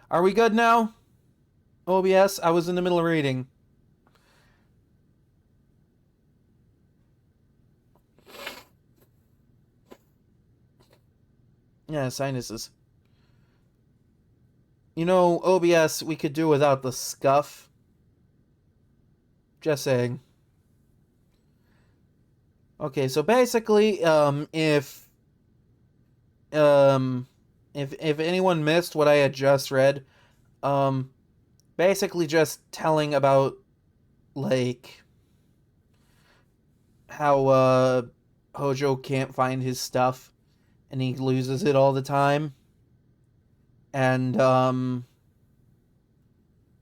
Are we good now? OBS, I was in the middle of reading. Yeah, sinuses. You know, OBS, we could do without the scuff. Just saying. Okay, so basically, um, if anyone missed what I had just read, um, basically just telling about like how Hojo can't find his stuff and he loses it all the time, and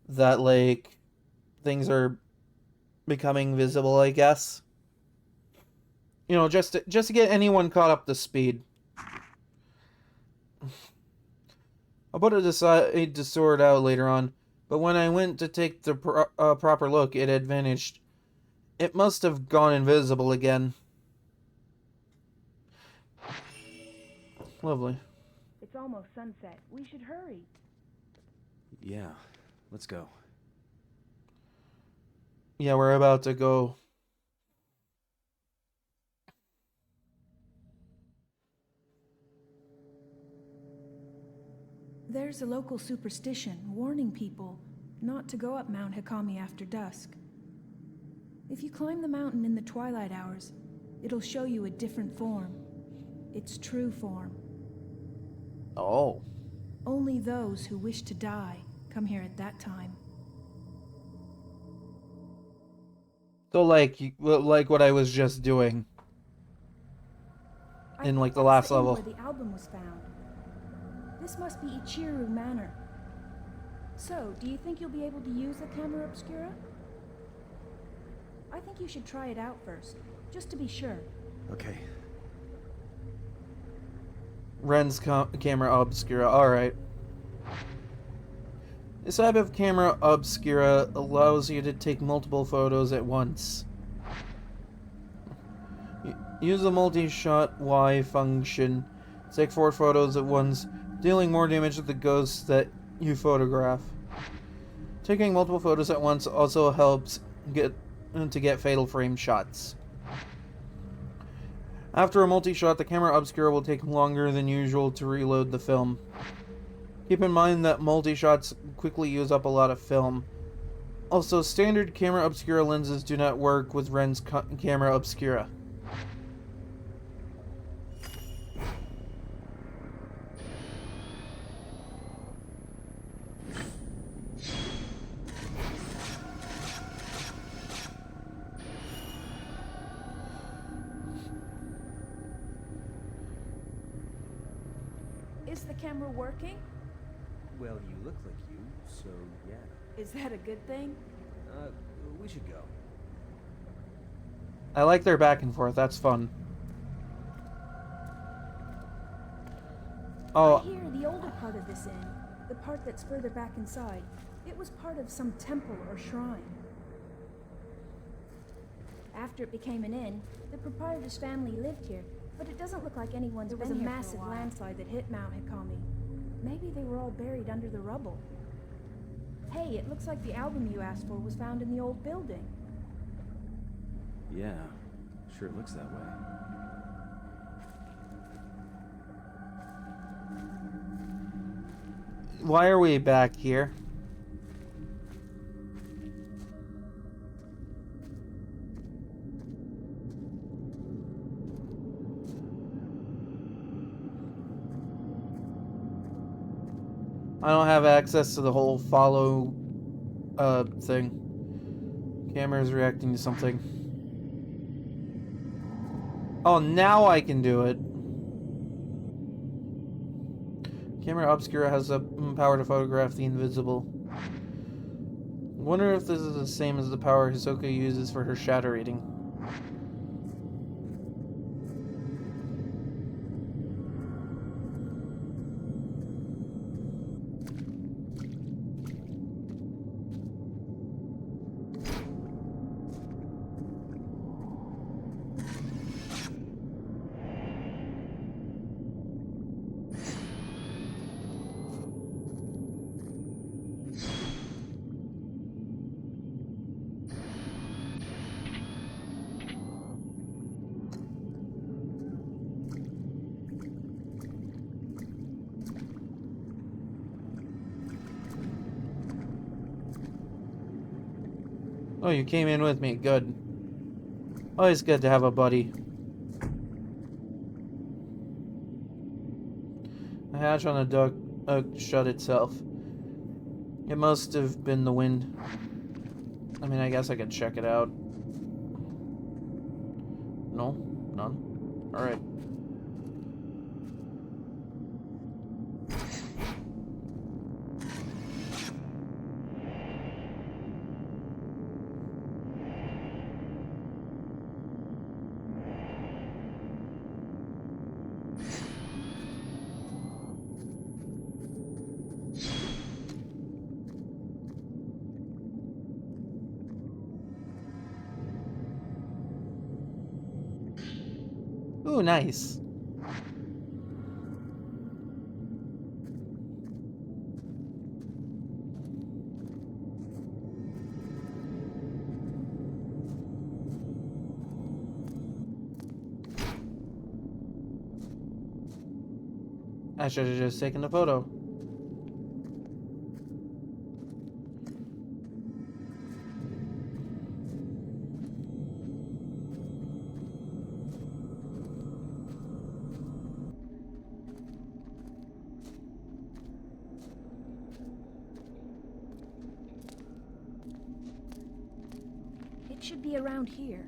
that like things are becoming visible, I guess. You know, just to get anyone caught up to speed. I'll put it aside to sort out later on, but when I went to take the proper look, it had vanished. It must have gone invisible again. Lovely. It's almost sunset. We should hurry. Yeah, let's go. Yeah, we're about to go. There's a local superstition warning people not to go up Mount Hikami after dusk. If you climb the mountain in the twilight hours, it'll show you a different form. Its true form. Oh. Only those who wish to die come here at that time. So like what I was just doing in like the last level. Where the album was found. This must be Ichiru Manor. So, do you think you'll be able to use the camera obscura? I think you should try it out first, just to be sure. Okay. Ren's camera obscura. Alright. This type of camera obscura allows you to take multiple photos at once. Use the multi-shot Y function to take 4 photos at once, dealing more damage to the ghosts that you photograph. Taking multiple photos at once also helps to get fatal frame shots. After a multi-shot, the camera obscura will take longer than usual to reload the film. Keep in mind that multi-shots quickly use up a lot of film. Also, standard camera obscura lenses do not work with Ren's camera obscura. Is the camera working? Well, you look like you, so yeah. Is that a good thing? We should go. I like their back and forth, that's fun. Oh. I hear the older part of this inn, the part that's further back inside, it was part of some temple or shrine. After it became an inn, the proprietor's family lived here, but it doesn't look like anyone's been here. There was a massive landslide that hit Mount Hikami. Maybe they were all buried under the rubble. Hey, it looks like the album you asked for was found in the old building. Yeah, sure it looks that way. Why are we back here? I don't have access to the whole follow thing. Camera's reacting to something. Oh, now I can do it. Camera obscura has the power to photograph the invisible. Wonder if this is the same as the power Hisoka uses for her shadow reading. Oh, you came in with me. Good. Always good to have a buddy. The hatch on the duck shut itself. It must have been the wind. I mean, I guess I could check it out. No? None? Alright. Ooh, nice. I should have just taken the photo. It should be around here.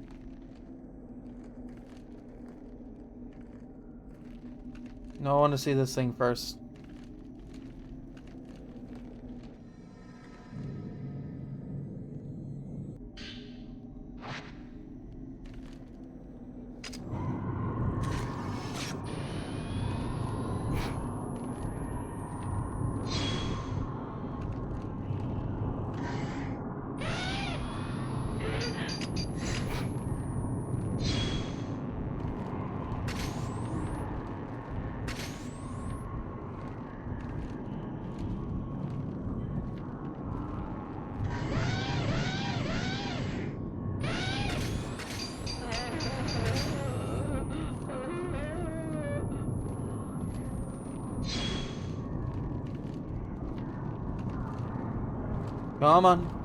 No, I want to see this thing first. Come on.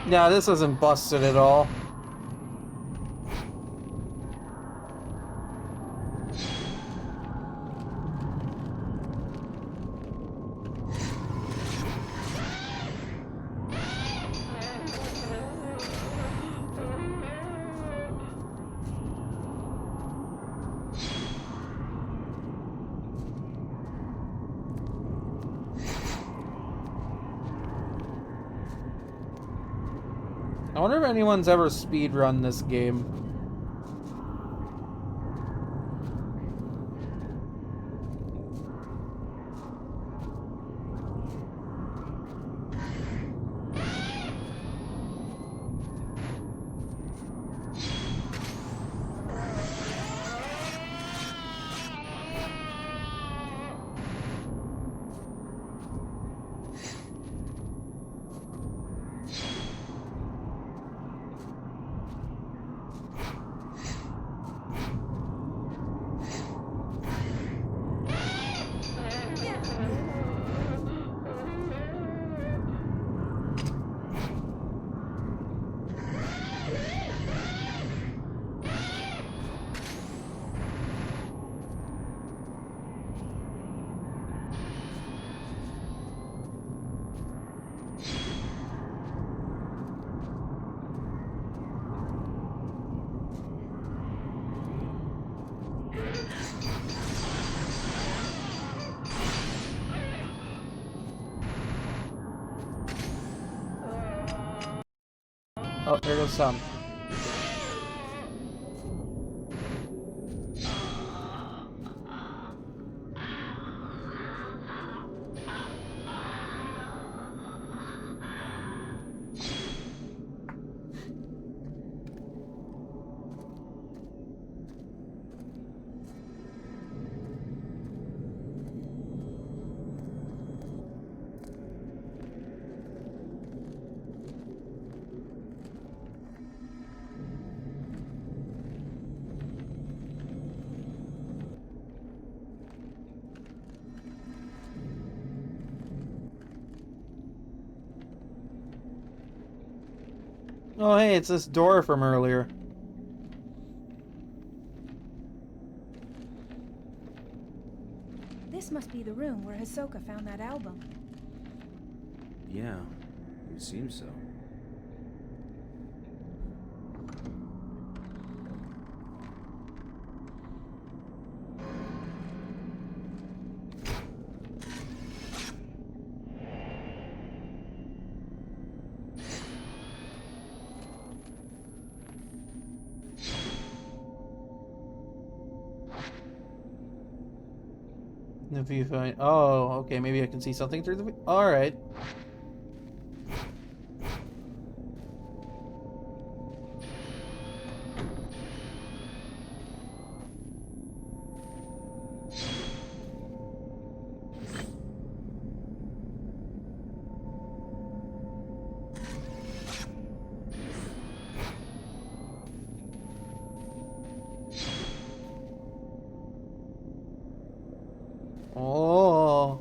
Yeah, this isn't busted at all. I wonder if anyone's ever speedrun this game. Oh, there goes some. Oh, hey, it's this door from earlier. This must be the room where Hisoka found that album. Yeah, it seems so. The viewfinder. Oh, okay. Maybe I can see something through the. All right. Oh.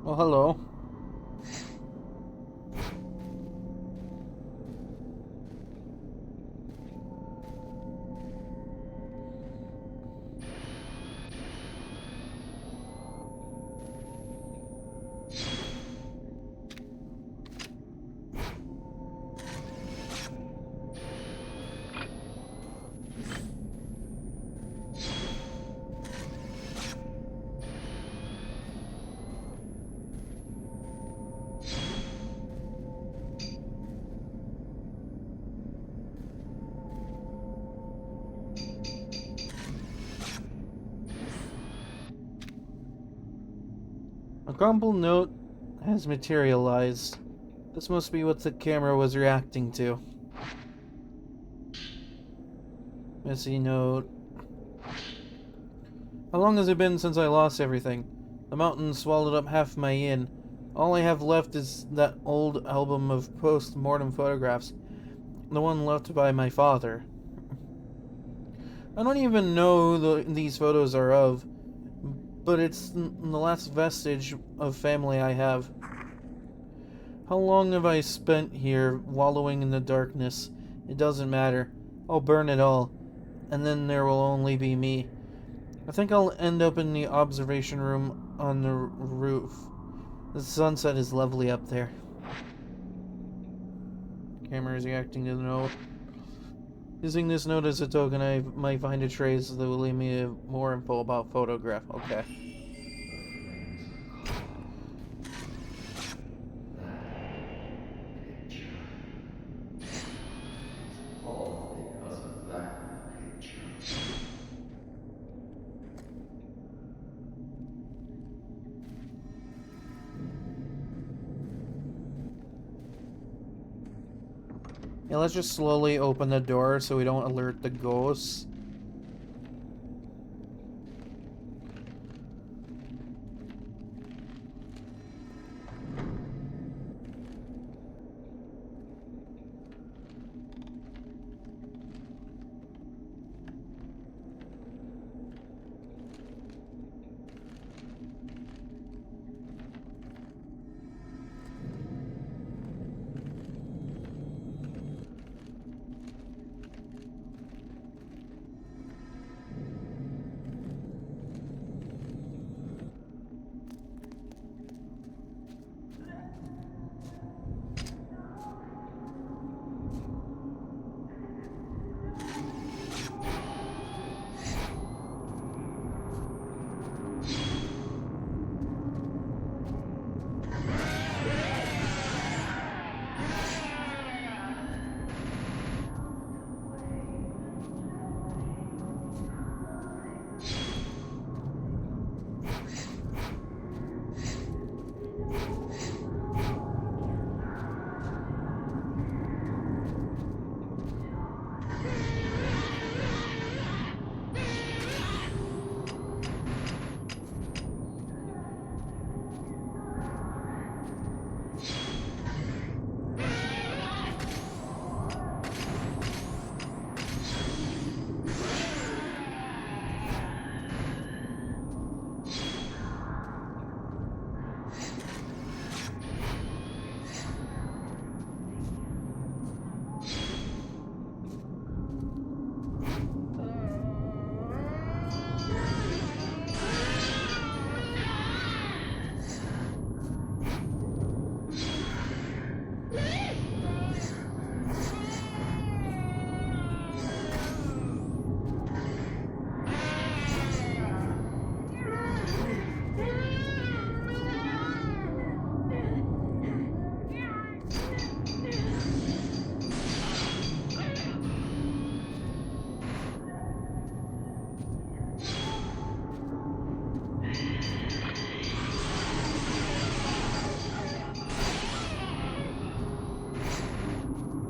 Well, hello. A crumpled note has materialized. This must be what the camera was reacting to. Messy note. How long has it been since I lost everything? The mountains swallowed up half my inn. All I have left is that old album of post-mortem photographs. The one left by my father. I don't even know who these photos are of, but it's the last vestige of family I have. How long have I spent here, wallowing in the darkness? It doesn't matter. I'll burn it all, and then there will only be me. I think I'll end up in the observation room on the roof. The sunset is lovely up there. Camera is reacting to the note. Using this note as a token, I might find a trace that will leave me more info about photograph. Okay. Yeah, let's just slowly open the door so we don't alert the ghosts.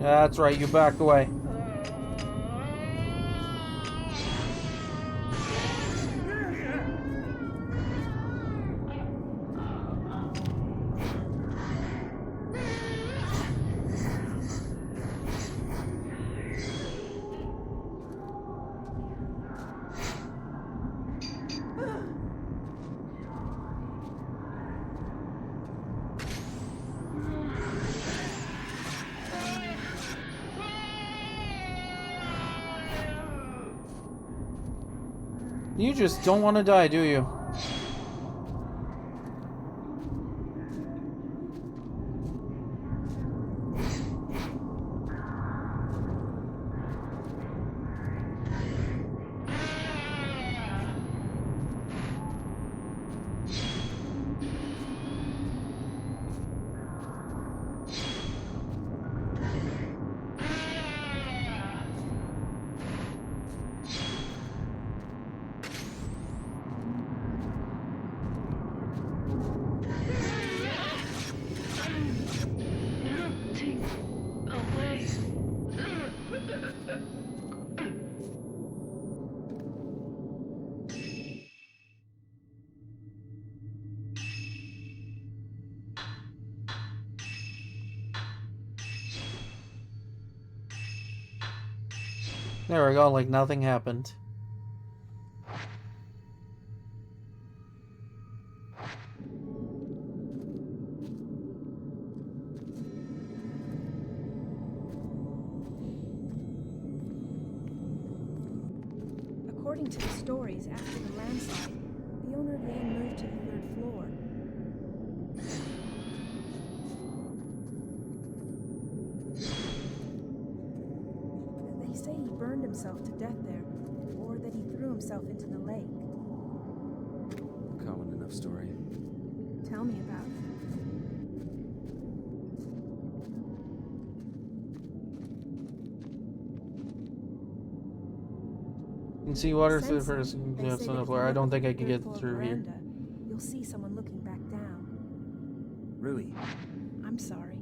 That's right, you back away. You just don't want to die, do you? There we go, like nothing happened. According to the stories, after the landslide, the owner of the inn moved to the 3rd floor. They say he burned himself to death there, or that he threw himself into the lake. Common enough story. Tell me about it. You can see water through the Sensing, first they depths say on that the if floor. you I look don't at think the I can 3rd get floor through here. veranda, you'll see someone looking back down. Really? I'm sorry.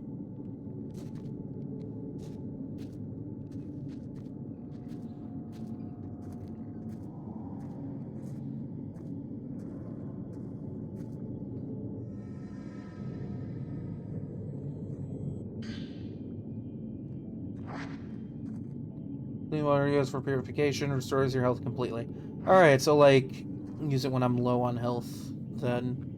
Clean water used for purification restores your health completely. Alright, so like, use it when I'm low on health, then.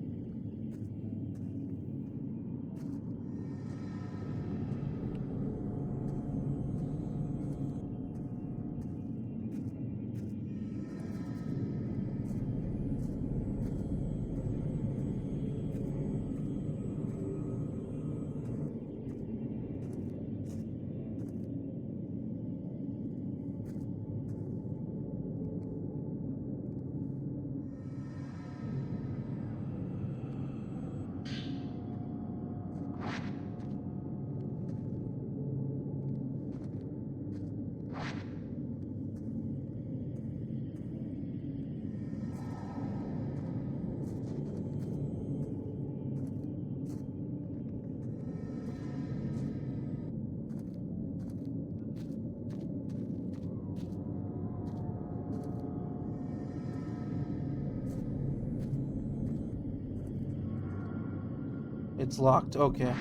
It's locked. Okay.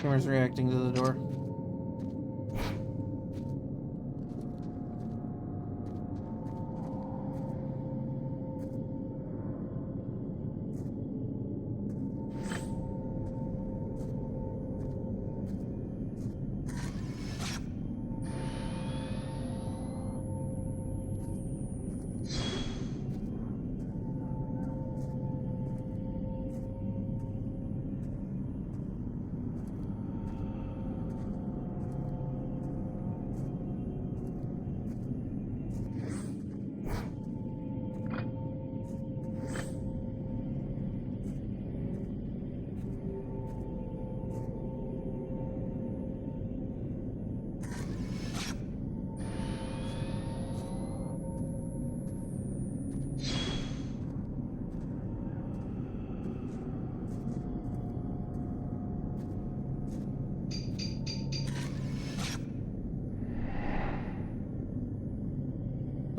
Camera's reacting to the door.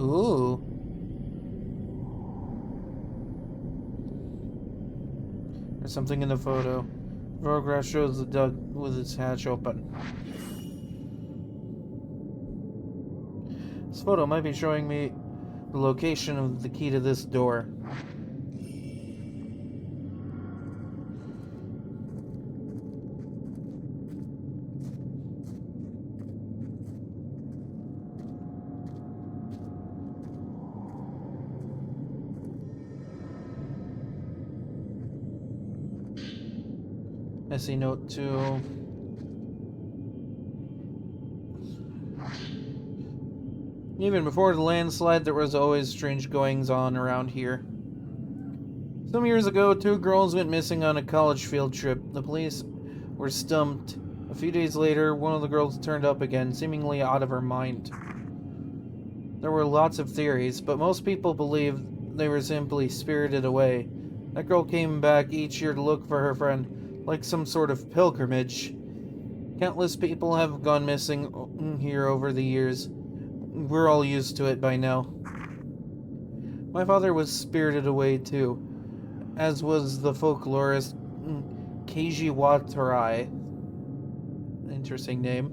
Ooh. There's something in the photo. The photograph shows the duck with its hatch open. This photo might be showing me the location of the key to this door. Messy note 2. Even before the landslide, there was always strange goings-on around here. Some years ago, 2 girls went missing on a college field trip. The police were stumped. A few days later, one of the girls turned up again, seemingly out of her mind. There were lots of theories, but most people believed they were simply spirited away. That girl came back each year to look for her friend, like some sort of pilgrimage. Countless people have gone missing here over the years. We're all used to it by now. My father was spirited away too, as was the folklorist Keiji Watarai. Interesting name.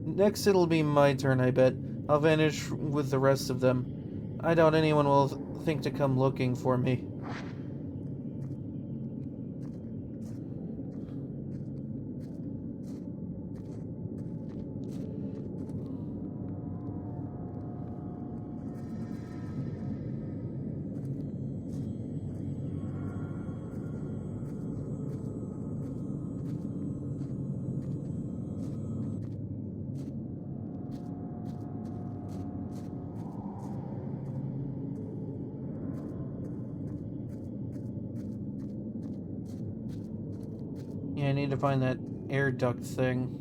Next it'll be my turn, I bet. I'll vanish with the rest of them. I doubt anyone will think to come looking for me. Yeah, I need to find that air duct thing.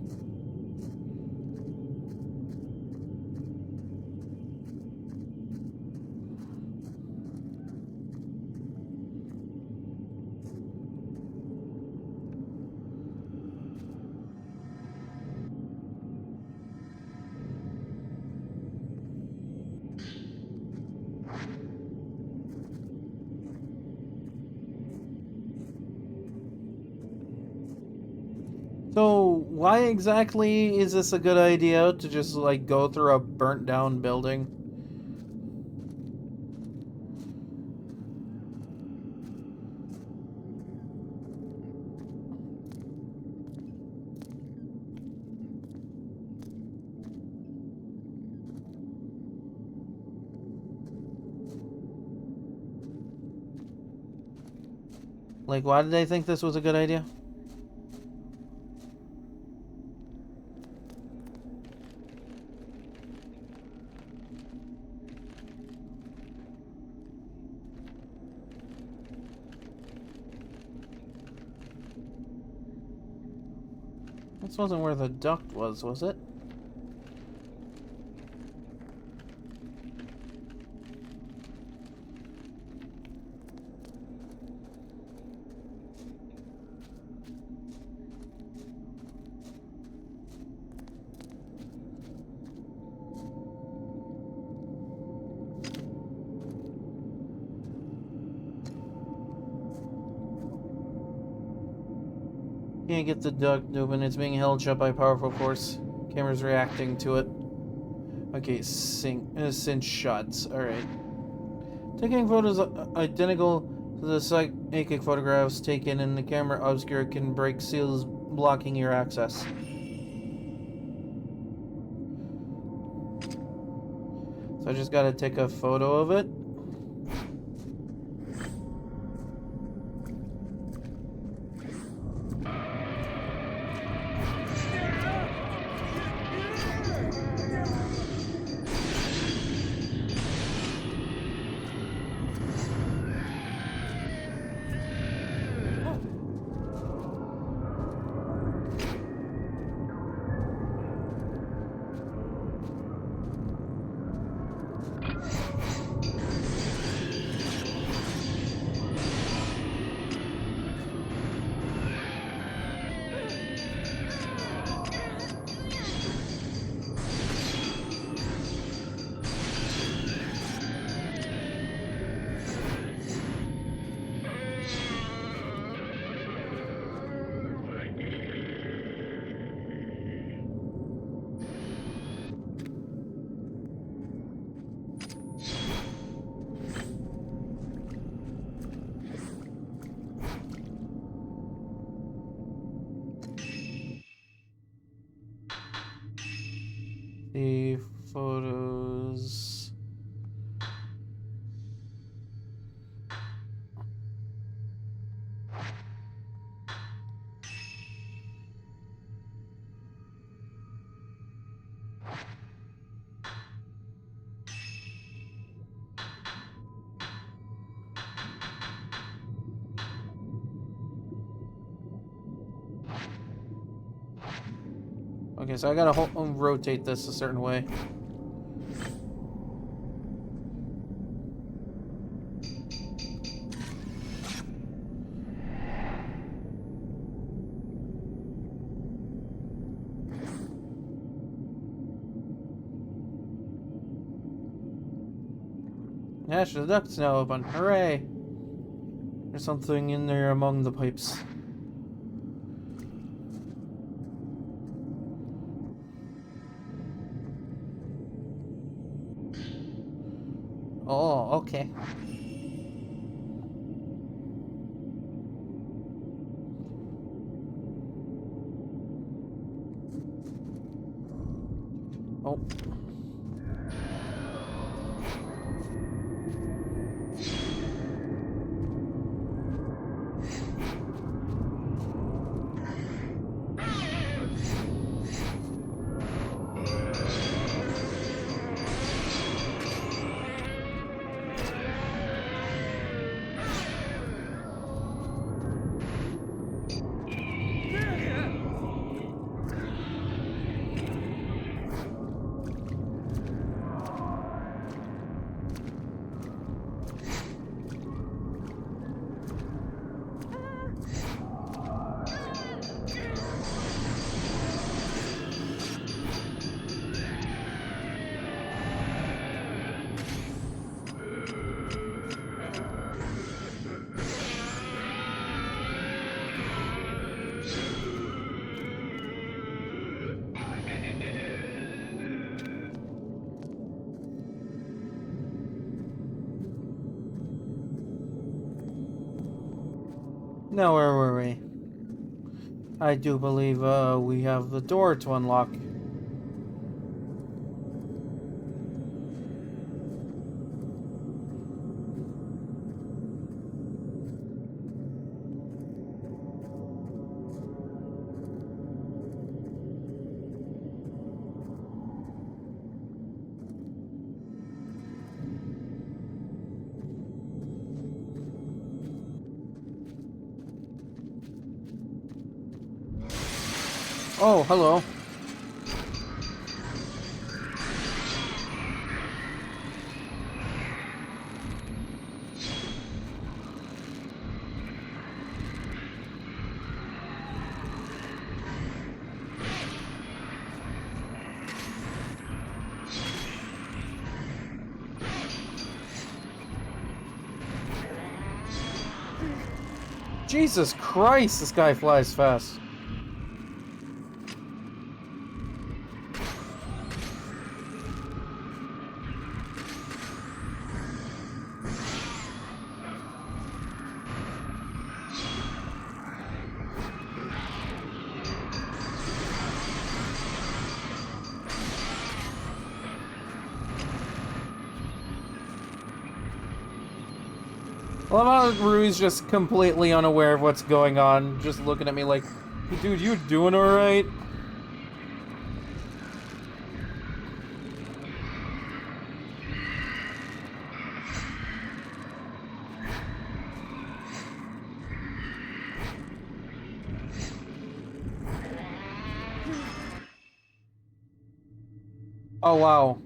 So, why exactly is this a good idea to just, like, go through a burnt down building? Like, why did they think this was a good idea? This wasn't where the duct was it? Can't get the duct open. It's being held shut by powerful force. Camera's reacting to it. Okay, cinch shots. Alright. Taking photos identical to the psychic photographs taken in the camera obscure can break seals blocking your access. So I just gotta take a photo of it. The photos. Okay, so I gotta rotate this a certain way. Gosh, the duct's now open. Hooray! There's something in there among the pipes. Oh, okay. Oh. Now where were we? I do believe we have the door to unlock. Oh, hello. Jesus Christ, this guy flies fast. I love how Rue's just completely unaware of what's going on, just looking at me like, dude, you doing alright? Oh, wow.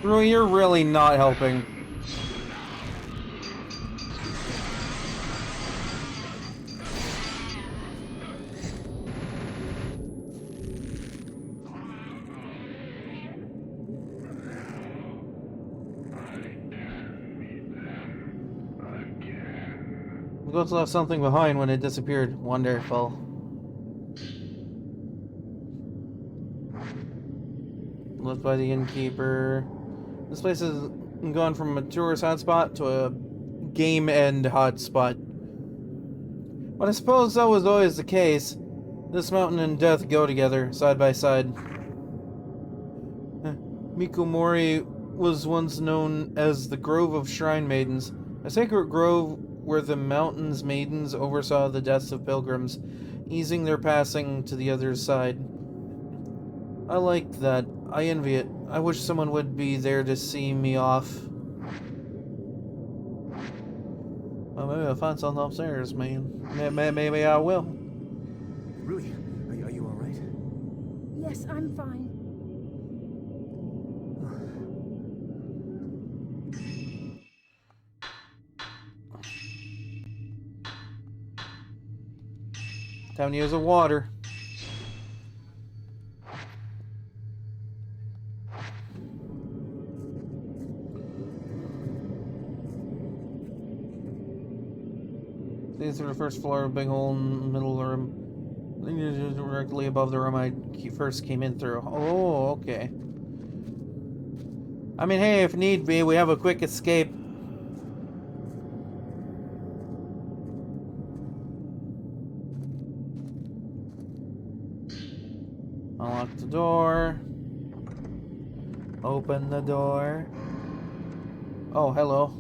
Drew, you're really not helping. The ghost left something behind when it disappeared. Wonderful. Left by the innkeeper. This place has gone from a tourist hotspot to a game end hotspot. But I suppose that was always the case. This mountain and death go together, side by side. Mikomori was once known as the Grove of Shrine Maidens, a sacred grove where the mountain's maidens oversaw the deaths of pilgrims, easing their passing to the other side. I like that. I envy it. I wish someone would be there to see me off. Well, maybe I'll find something upstairs, man. Maybe I will. Really? Are you alright? Yes, I'm fine. Time to use the water. These through the first floor, a big hole in the middle of the room. Directly above the room I first came in through. Oh, okay. I mean, hey, if need be, we have a quick escape. Unlock the door. Open the door. Oh, hello.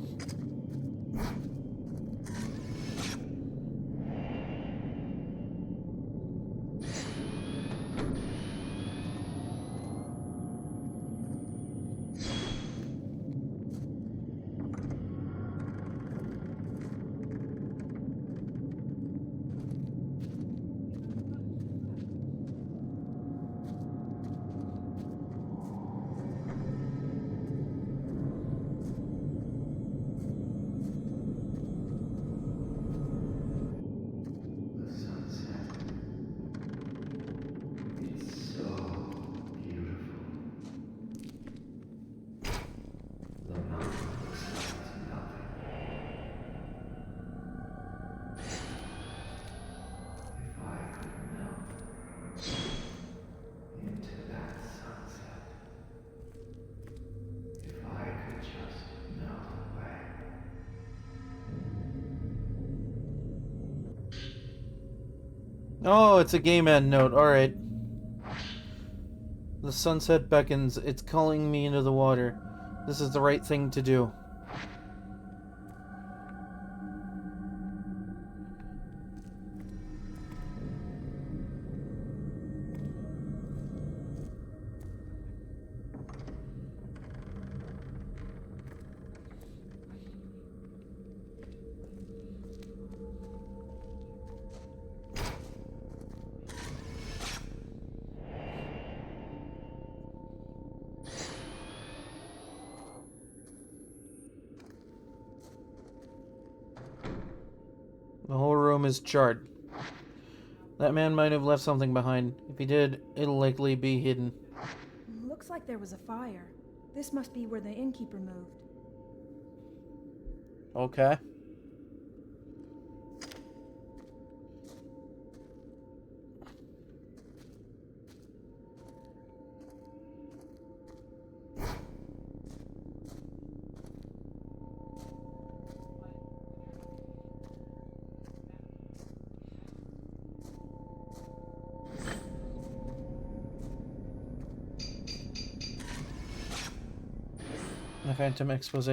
Oh, it's a game end note. Alright. The sunset beckons. It's calling me into the water. This is the right thing to do. The whole room is charred. That man might have left something behind. If he did, it'll likely be hidden. Looks like there was a fire. This must be where the innkeeper moved. Okay. A phantom expose.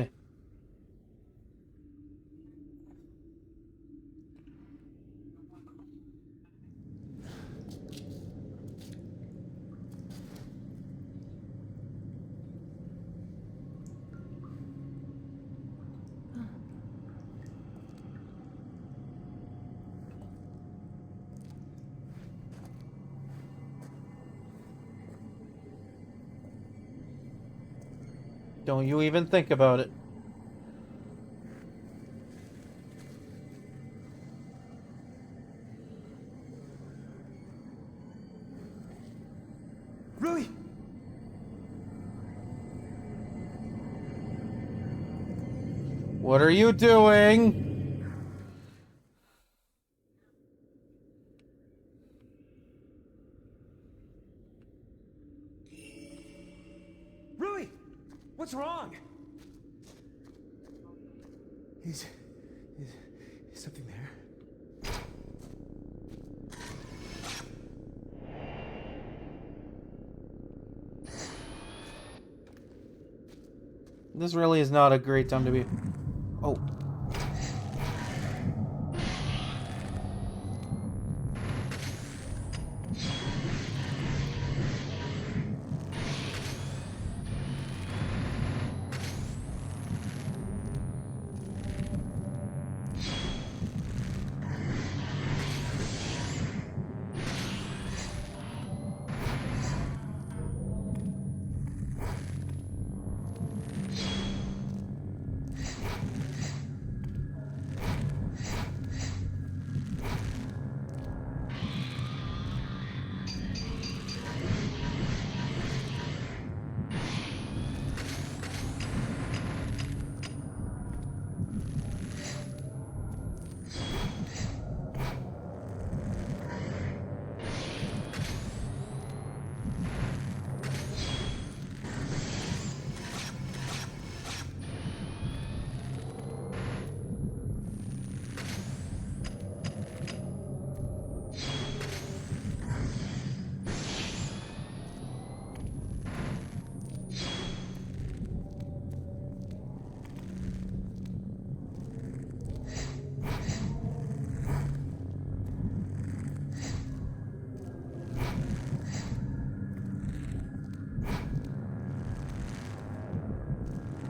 Don't you even think about it. Rui! What are you doing? Rui! What's wrong? Is something there? This really is not a great time to be... Oh.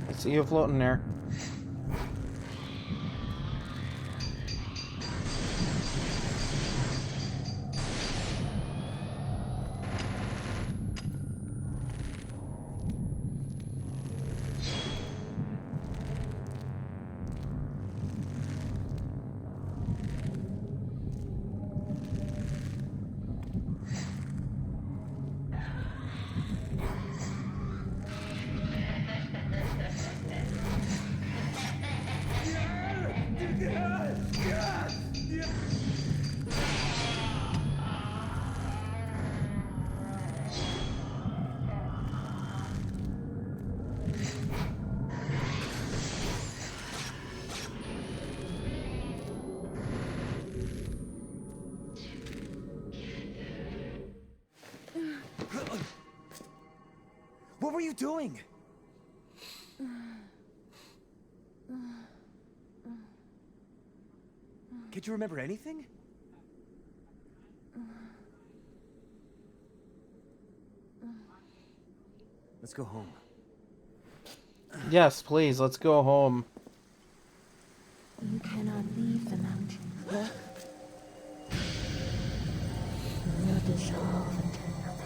I see you floating there. What were you doing? Can't you remember anything? Let's go home. Yes, please, let's go home. You cannot leave the mountain. Huh? You will dissolve into nothing.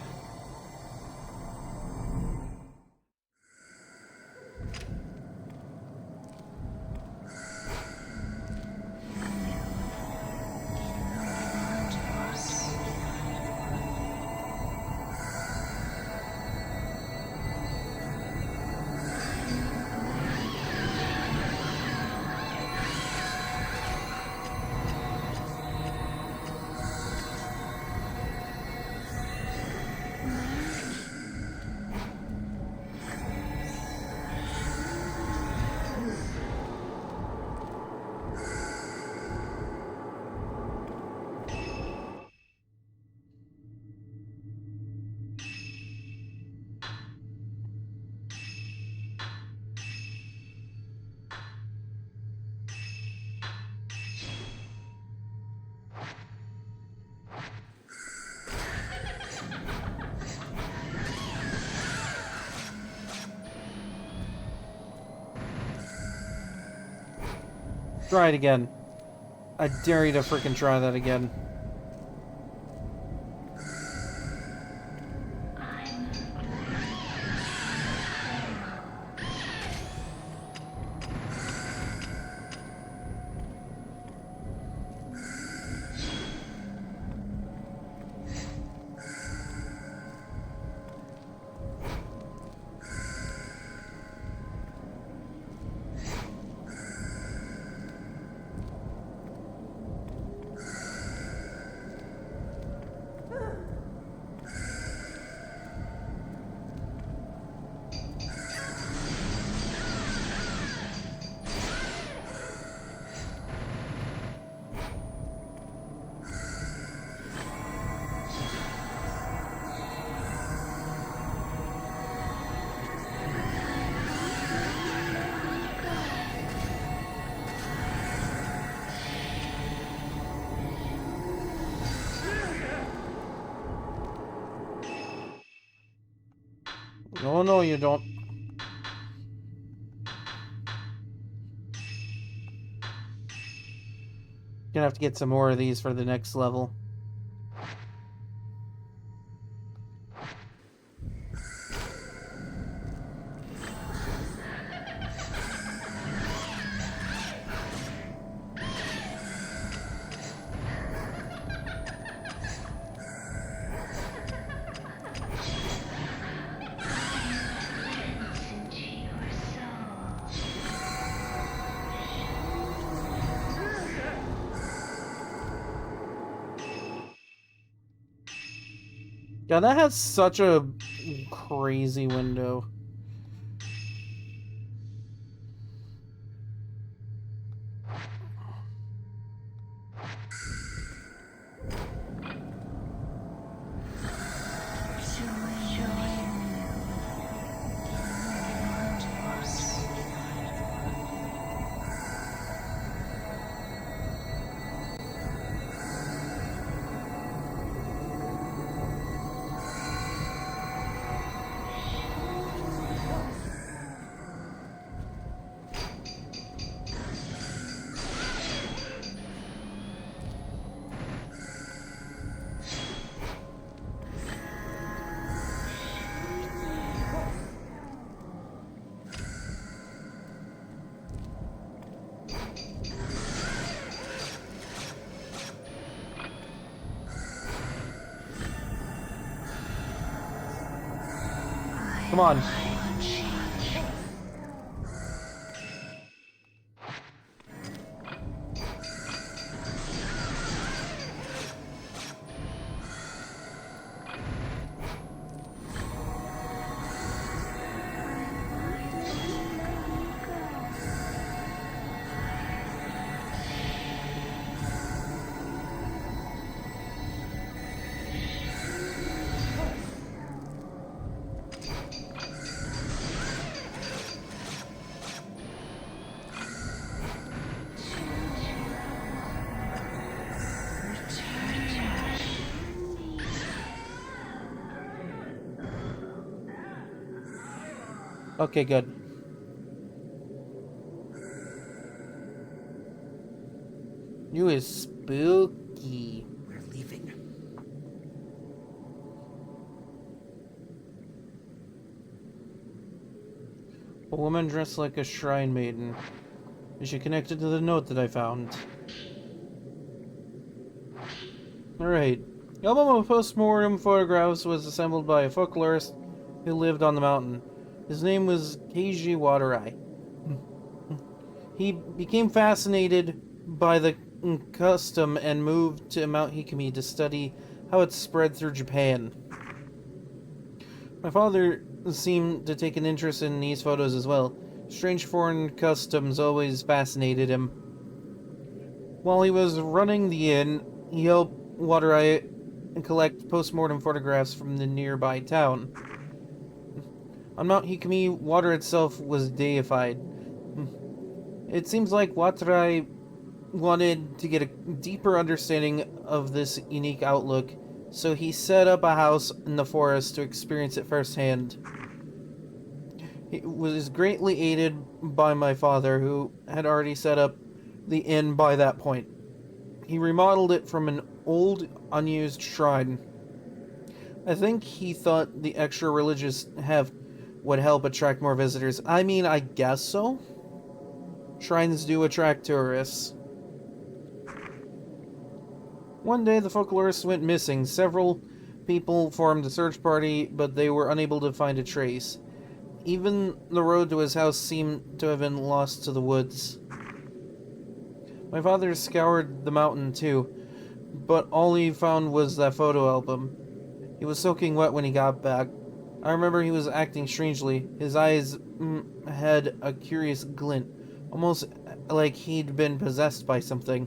Try it again. I dare you to freaking try that again. Oh no, you don't. Gonna have to get some more of these for the next level. Yeah, that has such a crazy window. Come on. Okay, good. You is spooky. We're leaving. A woman dressed like a shrine maiden. Is she connected to the note that I found? Alright. The album of post-mortem photographs was assembled by a folklorist who lived on the mountain. His name was Keiji Watarai. He became fascinated by the custom and moved to Mount Hikami to study how it spread through Japan. My father seemed to take an interest in these photos as well. Strange foreign customs always fascinated him. While he was running the inn, he helped Watarai collect post-mortem photographs from the nearby town. On Mount Hikami, water itself was deified. It seems like Watarai wanted to get a deeper understanding of this unique outlook, so he set up a house in the forest to experience it firsthand. He was greatly aided by my father, who had already set up the inn by that point. He remodeled it from an old, unused shrine. I think he thought the extra religious would help attract more visitors. I mean, I guess so. Shrines do attract tourists. One day, the folklorist went missing. Several people formed a search party, but they were unable to find a trace. Even the road to his house seemed to have been lost to the woods. My father scoured the mountain too, but all he found was that photo album. He was soaking wet when he got back. I remember he was acting strangely. His eyes had a curious glint, almost like he'd been possessed by something.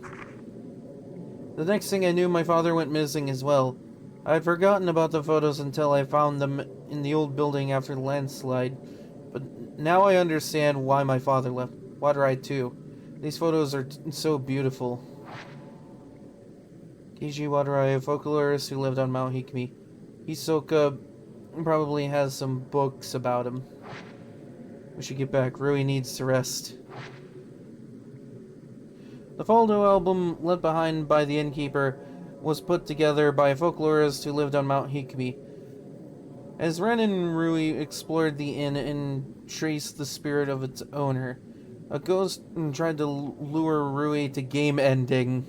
The next thing I knew, my father went missing as well. I had forgotten about the photos until I found them in the old building after the landslide, but now I understand why my father left. Watarai too. These photos are so beautiful. Keiji Watarai, a folklorist who lived on Mount Hikami. Hisoka Probably has some books about him. We should get back. Rui needs to rest. The photo album left behind by the innkeeper was put together by folklorists who lived on Mount Hikimi. As Ren and Rui explored the inn and traced the spirit of its owner, a ghost tried to lure Rui to game ending.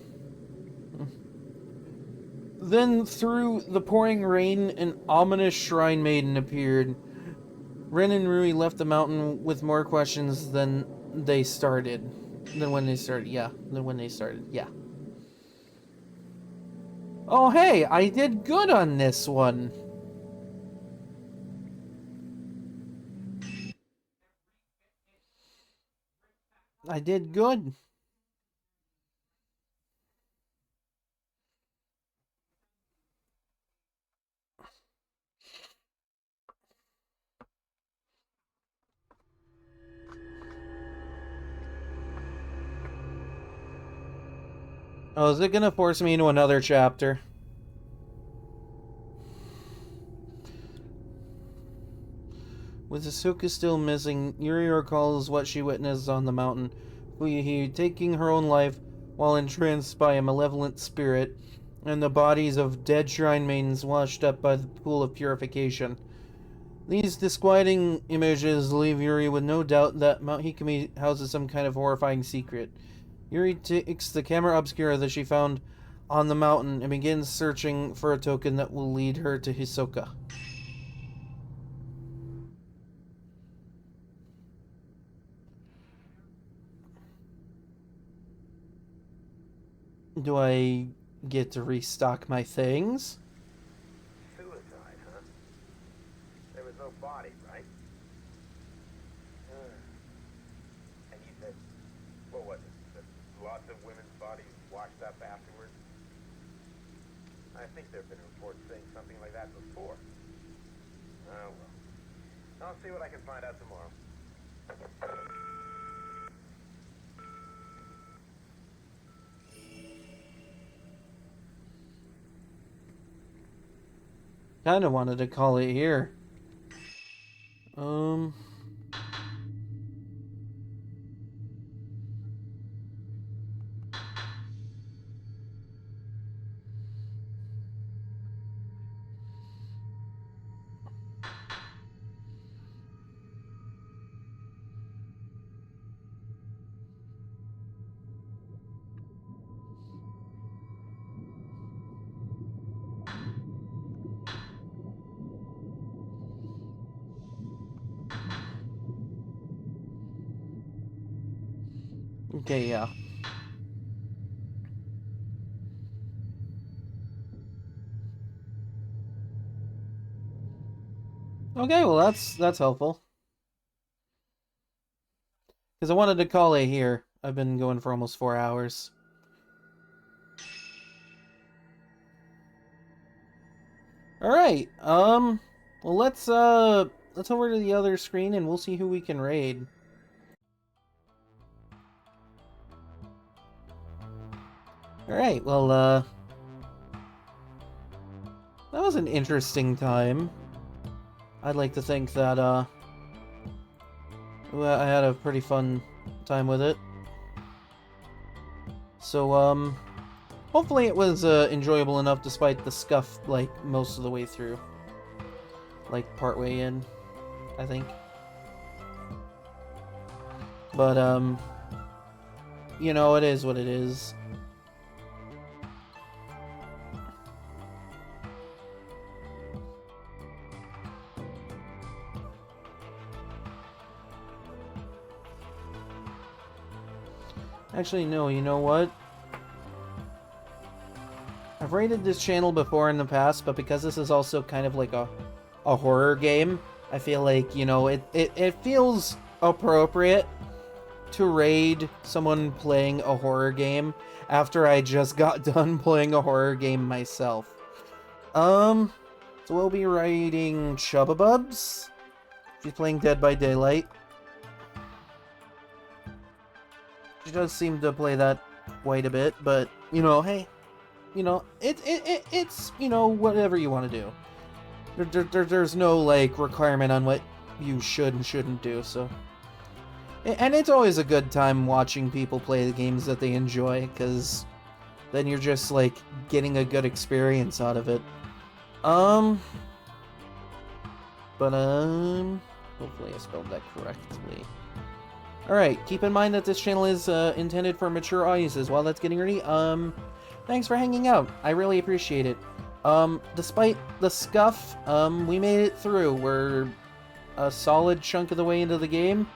Then, through the pouring rain, an ominous shrine maiden appeared. Ren and Rui left the mountain with more questions than they started. Than when they started, yeah. Oh hey, I did good on this one! I did good. Oh, is it gonna force me into another chapter? With Asuka still missing, Yuri recalls what she witnessed on the mountain. Fuyuhi taking her own life while entranced by a malevolent spirit, and the bodies of dead shrine maidens washed up by the pool of purification. These disquieting images leave Yuri with no doubt that Mount Hikami houses some kind of horrifying secret. Yuri takes the camera obscura that she found on the mountain and begins searching for a token that will lead her to Hisoka. Do I get to restock my things? Suicide, huh? There was no body, right? And you said, what was it? That lots of women's bodies washed up afterwards? I think there have been reports saying something like that before. Oh, well. I'll see what I can find out tomorrow. Kinda wanted to call it here. Okay, yeah. Okay, well that's helpful. Because I wanted to call it here. I've been going for almost 4 hours. Alright, well let's over to the other screen and we'll see who we can raid. Alright, well, that was an interesting time. I'd like to think that, well, I had a pretty fun time with it. So, hopefully it was, enjoyable enough despite the scuff, like, most of the way through. Like, partway in, I think. But, you know, it is what it is. Actually, no, you know what? I've rated this channel before in the past, but because this is also kind of like a horror game, I feel like, you know, it feels appropriate to raid someone playing a horror game after I just got done playing a horror game myself. So we'll be raiding Chubbabubs. She's playing Dead by Daylight. She does seem to play that quite a bit, but, you know, hey, you know, it's, you know, whatever you want to do. There's no, like, requirement on what you should and shouldn't do, so... And it's always a good time watching people play the games that they enjoy, because then you're just, like, getting a good experience out of it. Hopefully I spelled that correctly. Alright, keep in mind that this channel is intended for mature audiences. While that's getting ready, thanks for hanging out. I really appreciate it. Despite the scuff, we made it through. We're a solid chunk of the way into the game.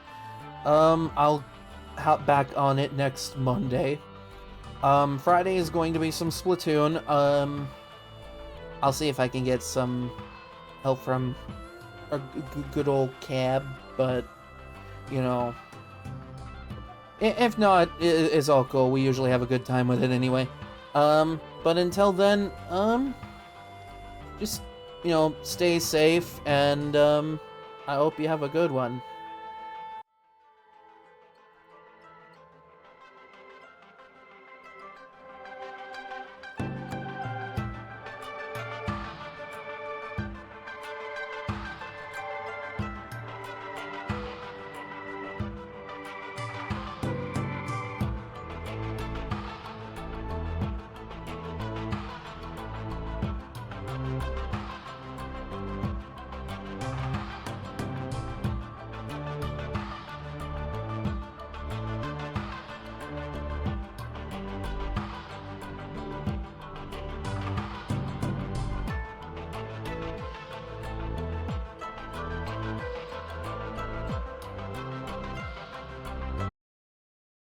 I'll hop back on it next Monday. Friday is going to be some Splatoon. I'll see if I can get some help from a good old cab, but, you know, if not, it's all cool. We usually have a good time with it anyway. But until then, just, you know, stay safe, and, I hope you have a good one.